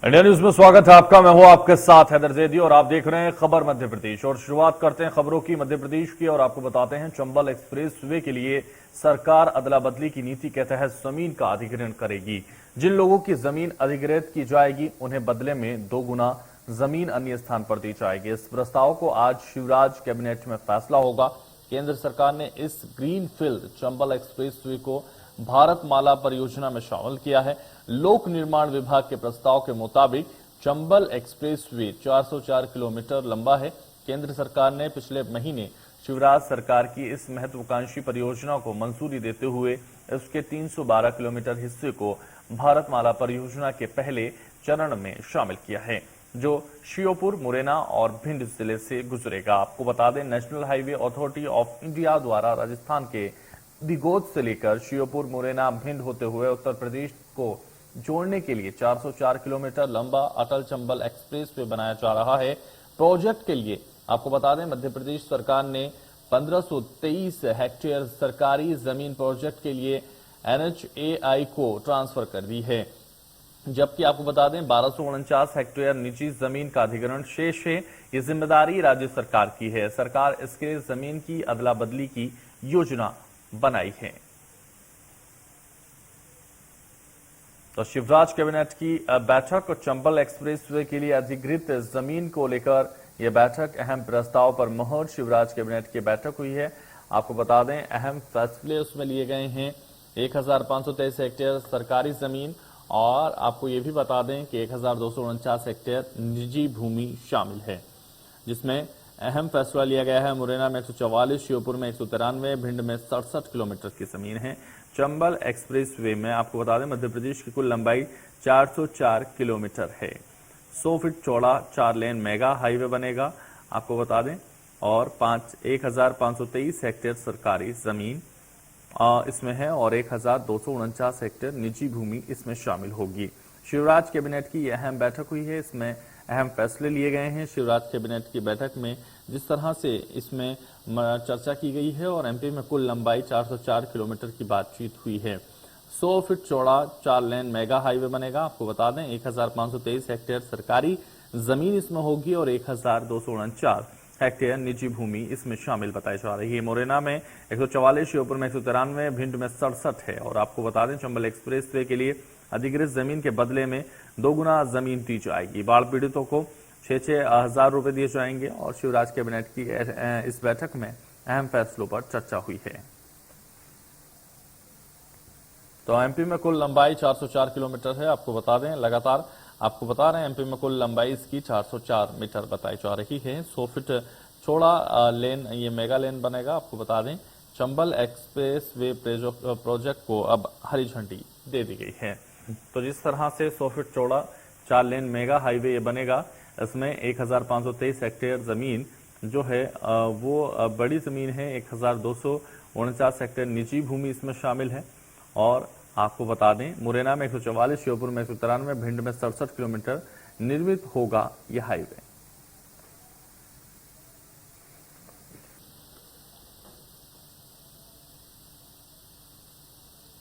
India news में स्वागत है आपका। मैं हूं आपके साथ हैदर जैदी और आप देख रहे हैं खबर मध्य प्रदेश। और शुरुआत करते हैं खबरों की मध्य प्रदेश की और आपको बताते हैं चंबल एक्सप्रेस वे के लिए सरकार अदला बदली की नीति के तहत जमीन का अधिग्रहण करेगी। जिन लोगों की जमीन अधिग्रहित की जाएगी उन्हें बदले में 2 गुना जमीन अन्य स्थान पर दी जाएगी। इस प्रस्ताव को आज शिवराज कैबिनेट में फैसला होगा। केंद्र सरकार ने इस ग्रीनफील्ड चंबल एक्सप्रेस वे को भारतमाला परियोजना में शामिल किया है। लोक निर्माण विभाग के प्रस्ताव के मुताबिक चंबल एक्सप्रेस वे 404 किलोमीटर लंबा है। केंद्र सरकार ने पिछले महीने शिवराज सरकार की इस महत्वाकांक्षी परियोजना को मंजूरी देते हुए इसके 312 किलोमीटर हिस्से को भारतमाला परियोजना के पहले चरण में शामिल किया है, जो श्योपुर, मुरैना और भिंड जिले से गुजरेगा। आपको बता दें, national highway authority of India द्वारा राजस्थान के दिगोद से लेकर श्योपुर, मुरैना, भिंड होते हुए उत्तर प्रदेश को जोड़ने के लिए 404 किलोमीटर लंबा अटल चंबल एक्सप्रेस वे बनाया जा रहा है। प्रोजेक्ट के लिए आपको बता दें, मध्य प्रदेश सरकार ने 1523 हेक्टेयर सरकारी जमीन प्रोजेक्ट के लिए NHAI को ट्रांसफर कर दी है, जबकि आपको बता दें 1249 हेक्टेयर निजी जमीन का अधिग्रहण शेष है। ये जिम्मेदारी राज्य सरकार की है। सरकार इसके जमीन की अदला बदली की योजना बनाई है। तो शिवराज कैबिनेट की बैठक चंबल एक्सप्रेस वे के लिए अधिग्रहित जमीन को लेकर यह बैठक अहम प्रस्ताव पर मोहर शिवराज कैबिनेट की बैठक हुई है। आपको बता दें, अहम फैसले उसमें लिए गए हैं। 1523 हेक्टेयर सरकारी जमीन और आपको यह भी बता दें कि 1249 हेक्टेयर निजी भूमि शामिल है, जिसमें अहम फैसला लिया गया है। मुरैना में 144, श्योपुर में 193, भिंड में 67 किलोमीटर की जमीन है। चंबल एक्सप्रेस वे में आपको बता दें, मध्य प्रदेश की कुल लंबाई 404 किलोमीटर है। 100 फीट चौड़ा 4 लेन मेगा हाईवे बनेगा, आपको बता दें। और 1523 हेक्टेयर सरकारी जमीन इसमें है और 1249 हेक्टेयर निजी भूमि इसमें शामिल होगी। शिवराज कैबिनेट की यह अहम बैठक हुई है, इसमें अहम फैसले लिए गए हैं। शिवराज कैबिनेट की बैठक में जिस तरह से इसमें चर्चा की गई है और एमपी में कुल लंबाई 404 किलोमीटर की बातचीत हुई है। 100 फीट चौड़ा 4 लेन मेगा हाईवे बनेगा। आपको बता दें 1523 हेक्टेयर सरकारी जमीन इसमें होगी और 1249 हेक्टेयर निजी भूमि इसमें शामिल बताई जा रही है। मुरैना में 144, श्योपुर में 193, भिंड में 67 है। और आपको बता दें, चंबल एक्सप्रेस वे के लिए अधिग्रहित जमीन के बदले में 2 गुना जमीन दी जाएगी। बाढ़ पीड़ितों को 6-6 हजार रुपए दिए जाएंगे। और शिवराज कैबिनेट की इस बैठक में अहम फैसलों पर चर्चा हुई है। तो एमपी में कुल लंबाई 404 किलोमीटर है। आपको बता दें, लगातार आपको बता रहे हैं, एमपी में कुल लंबाई इसकी 404 मीटर बताई जा रही है। 100 फीट चौड़ा लेन ये मेगा लेन बनेगा। आपको बता दें, चंबल एक्सप्रेस वे प्रोजेक्ट को अब हरी झंडी दे दी गई है। तो जिस तरह से 100 फीट चौड़ा 4 लेन मेगा हाईवे ये बनेगा, इसमें 1523 हेक्टेयर जमीन जो है वो बड़ी जमीन है। 1249 हेक्टेयर निजी भूमि इसमें शामिल है। और आपको बता दें, मुरैना में 144, श्योपुर में 193, भिंड में 67 किलोमीटर निर्मित होगा यह हाईवे।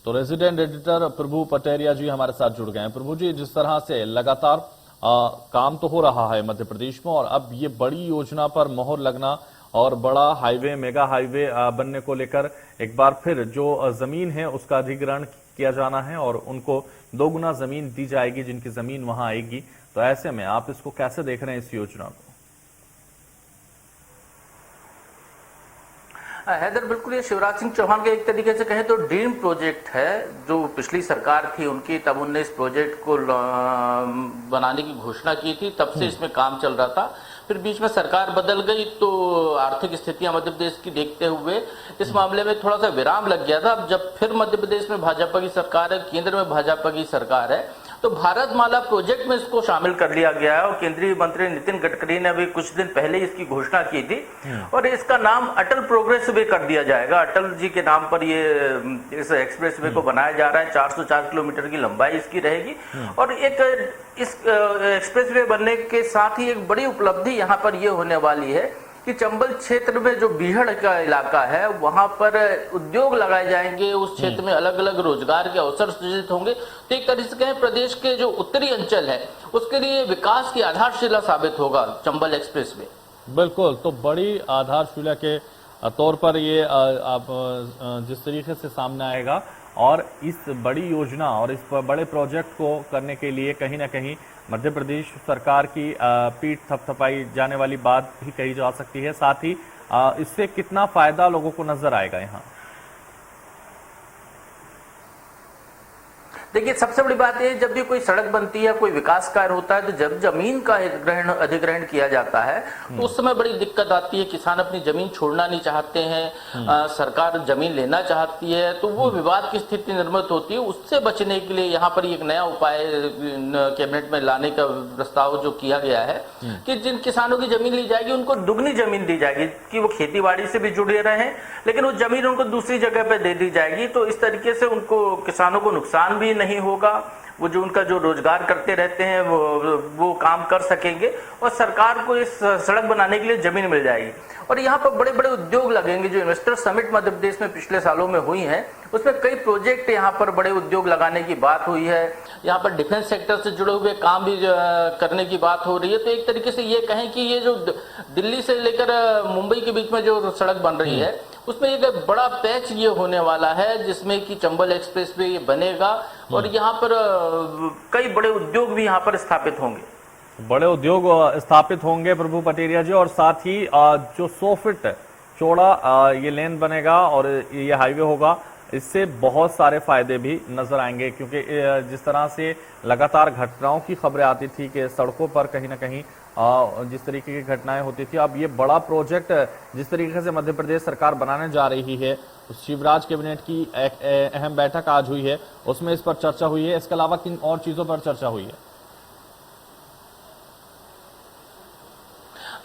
तो रेजिडेंट एडिटर प्रभु पटेरिया जी हमारे साथ जुड़ गए हैं। प्रभु जी, जिस तरह से लगातार काम तो हो रहा है मध्य प्रदेश में और अब ये बड़ी योजना पर मोहर लगना और बड़ा हाईवे, मेगा हाईवे बनने को लेकर एक बार फिर जो जमीन है उसका अधिग्रहण किया जाना है और उनको 2 गुना जमीन दी जाएगी जिनकी जमीन वहां आएगी। तो ऐसे में आप इसको कैसे देख रहे हैं इस योजना को? हैदर, बिल्कुल ये शिवराज सिंह चौहान के एक तरीके से कहें तो ड्रीम प्रोजेक्ट है। जो पिछली सरकार थी उनकी, तब उनने इस प्रोजेक्ट को बनाने की घोषणा की थी, तब से इसमें काम चल रहा था। फिर बीच में सरकार बदल गई तो आर्थिक स्थितियां मध्य प्रदेश की देखते हुए इस मामले में थोड़ा सा विराम लग गया था। अब जब फिर मध्य प्रदेश में भाजपा की सरकार है, केंद्र में भाजपा की सरकार है, तो भारतमाला प्रोजेक्ट में इसको शामिल कर लिया गया है। और केंद्रीय मंत्री नितिन गडकरी ने अभी कुछ दिन पहले इसकी घोषणा की थी और इसका नाम अटल प्रोग्रेस वे कर दिया जाएगा। अटल जी के नाम पर ये इस एक्सप्रेस वे को बनाया जा रहा है। 404 किलोमीटर की लंबाई इसकी रहेगी। और एक इस एक्सप्रेस वे बनने के साथ ही एक बड़ी उपलब्धि यहाँ पर ये होने वाली है कि चंबल क्षेत्र में जो बीहड़ का इलाका है वहां पर उद्योग लगाए जाएंगे, उस क्षेत्र में अलग अलग रोजगार के अवसर सृजित होंगे। तो एक तरीके से कहें प्रदेश के जो उत्तरी अंचल है उसके लिए विकास की आधारशिला साबित होगा चंबल एक्सप्रेस वे। बिल्कुल, तो बड़ी आधारशिला के तौर पर ये आप जिस तरीके से सामने आएगा और इस बड़ी योजना और इस बड़े प्रोजेक्ट को करने के लिए कहीं ना कहीं मध्य प्रदेश सरकार की पीठ थपथपाई जाने वाली बात भी कही जा सकती है। साथ ही इससे कितना फायदा लोगों को नजर आएगा यहाँ। देखिए सबसे बड़ी बात है, जब भी कोई सड़क बनती है, कोई विकास कार्य होता है, तो जब जमीन का अधिग्रहण किया जाता है तो उस समय बड़ी दिक्कत आती है। किसान अपनी जमीन छोड़ना नहीं चाहते हैं, सरकार जमीन लेना चाहती है, तो वो विवाद की स्थिति निर्मित होती है। उससे बचने के लिए यहाँ पर एक नया उपाय कैबिनेट में लाने का प्रस्ताव जो किया गया है कि जिन किसानों की जमीन ली जाएगी उनको दुगनी जमीन दी जाएगी कि वो खेती बाड़ी से भी जुड़े रहें, लेकिन वो जमीन उनको दूसरी जगह पर दे दी जाएगी। तो इस तरीके से उनको किसानों को नुकसान भी नहीं होगा, वो जो उनका जो रोजगार करते रहते हैं वो काम कर सकेंगे और सरकार को इस सड़क बनाने के लिए जमीन मिल जाएगी। और यहाँ पर बड़े बड़े उद्योग लगेंगे। जो इन्वेस्टर समिट मध्य प्रदेश में पिछले सालों में हुई हैं उसमें कई प्रोजेक्ट यहाँ पर बड़े उद्योग लगाने की बात हुई है। यहाँ पर डिफेंस सेक्टर से जुड़े हुए काम भी करने की बात हो रही है। तो एक तरीके से ये कहें कि ये जो दिल्ली से लेकर मुंबई के बीच में जो सड़क बन रही है उसमें एक बड़ा पैच ये होने वाला है जिसमें कि चंबल एक्सप्रेस वे ये बनेगा और यहाँ पर कई बड़े उद्योग भी यहाँ पर स्थापित होंगे। बड़े उद्योग स्थापित होंगे प्रभु पटेरिया जी, और साथ ही जो 100 फीट चौड़ा ये लेन बनेगा और ये हाईवे होगा, इससे बहुत सारे फायदे भी नजर आएंगे। क्योंकि जिस तरह से लगातार घटनाओं की खबरें आती थी कि सड़कों पर कहीं ना कहीं जिस तरीके की घटनाएं होती थी, अब ये बड़ा प्रोजेक्ट जिस तरीके से मध्य प्रदेश सरकार बनाने जा रही है, शिवराज कैबिनेट की एक अहम बैठक आज हुई है, उसमें इस पर चर्चा हुई है। इसके अलावा किन और चीजों पर चर्चा हुई है?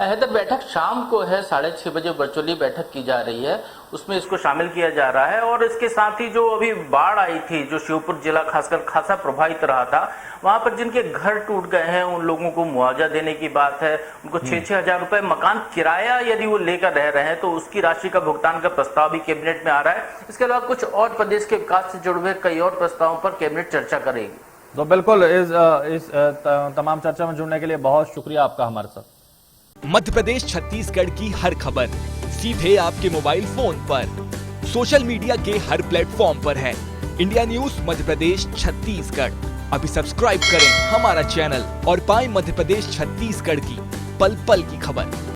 हैदर, बैठक शाम को है, 6:30 बजे वर्चुअली बैठक की जा रही है, उसमें इसको शामिल किया जा रहा है। और इसके साथ ही जो अभी बाढ़ आई थी, जो श्योपुर जिला खासकर खासा प्रभावित रहा था, वहां पर जिनके घर टूट गए हैं उन लोगों को मुआवजा देने की बात है। उनको 6-6 हजार रुपए मकान किराया यदि वो लेकर रह रहे हैं तो उसकी राशि का भुगतान का प्रस्ताव भी कैबिनेट में आ रहा है। इसके अलावा कुछ और प्रदेश के विकास से जुड़े हुए कई और प्रस्तावों पर कैबिनेट चर्चा करेगी। तो बिल्कुल इस तमाम चर्चा में जुड़ने के लिए बहुत शुक्रिया आपका हमारे साथ। मध्य प्रदेश छत्तीसगढ़ की हर खबर सीधे आपके मोबाइल फोन पर, सोशल मीडिया के हर प्लेटफॉर्म पर है। इंडिया न्यूज मध्य प्रदेश छत्तीसगढ़, अभी सब्सक्राइब करें हमारा चैनल और पाएं मध्य प्रदेश छत्तीसगढ़ की पल पल की खबर।